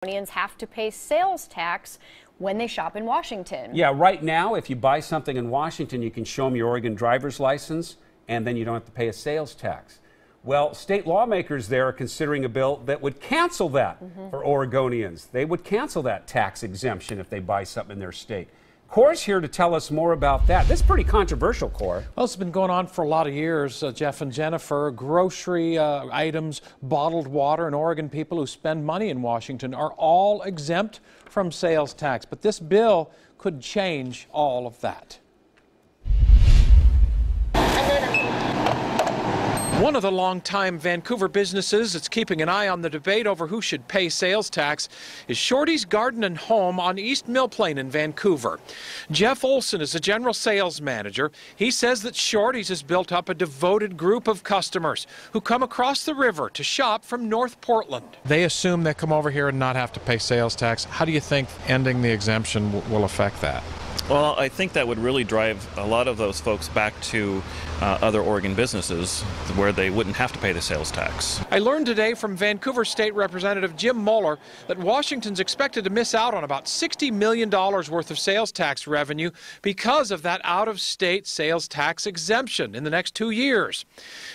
Oregonians have to pay sales tax when they shop in Washington. Yeah, right now, if you buy something in Washington, you can show them your Oregon driver's license, and then you don't have to pay a sales tax. Well, state lawmakers there are considering a bill that would cancel that for Oregonians. They would cancel that tax exemption if they buy something in their state. Cora's here to tell us more about that. This is pretty controversial, Cora. Well, it's been going on for a lot of years, Jeff and Jennifer. Grocery items, bottled water, and Oregon people who spend money in Washington are all exempt from sales tax. But this bill could change all of that. One of the longtime Vancouver businesses that's keeping an eye on the debate over who should pay sales tax is Shorty's Garden and Home on East Mill Plain in Vancouver. Jeff Olson is the general sales manager. He says that Shorty's has built up a devoted group of customers who come across the river to shop from North Portland. They assume they come over here and not have to pay sales tax. How do you think ending the exemption will affect that? Well, I think that would really drive a lot of those folks back to other Oregon businesses where they wouldn't have to pay the sales tax. I learned today from Vancouver State Representative Jim Mueller that Washington's expected to miss out on about $60 million worth of sales tax revenue because of that out-of-state sales tax exemption in the next 2 years.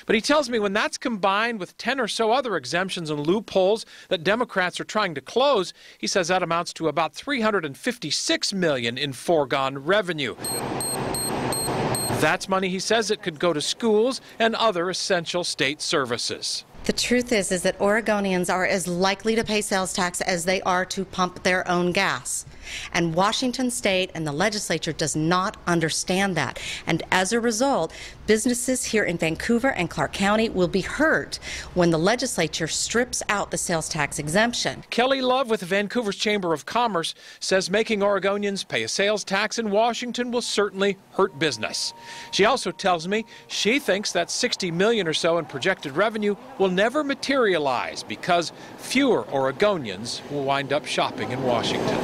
But he tells me when that's combined with 10 or so other exemptions and loopholes that Democrats are trying to close, he says that amounts to about $356 million in foregone revenue. That's money, he says, it could go to schools and other essential state services. The truth is that Oregonians are as likely to pay sales tax as they are to pump their own gas. And Washington State and the legislature does not understand that. And as a result, businesses here in Vancouver and Clark County will be hurt when the legislature strips out the sales tax exemption. Kelly Love with Vancouver's Chamber of Commerce says making Oregonians pay a sales tax in Washington will certainly hurt business. She also tells me she thinks that $60 million or so in projected revenue will never materialize because fewer Oregonians will wind up shopping in Washington.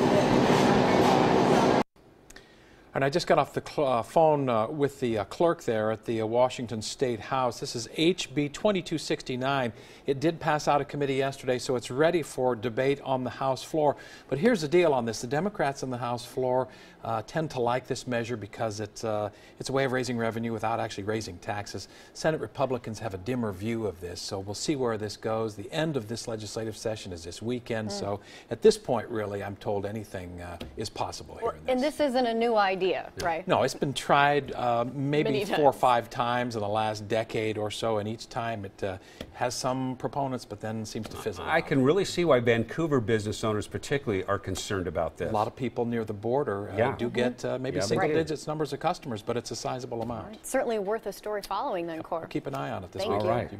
And I just got off the phone with the clerk there at the Washington State House. This is HB 2269. It did pass out of committee yesterday, so it's ready for debate on the House floor. But here's the deal on this. The Democrats on the House floor tend to like this measure because it's a way of raising revenue without actually raising taxes. Senate Republicans have a dimmer view of this, so we'll see where this goes. The end of this legislative session is this weekend, so at this point, really, I'm told anything is possible here in this. And this isn't a new idea, right? No, it's been tried maybe Many 4 or 5 times in the last decade or so, and each time it has some proponents, but then seems to fizzle out. I can really see why Vancouver business owners particularly are concerned about this. A lot of people near the border do get maybe single digits numbers of customers, but it's a sizable amount. Certainly worth a story following then, Cora. Keep an eye on it this week. week. All right.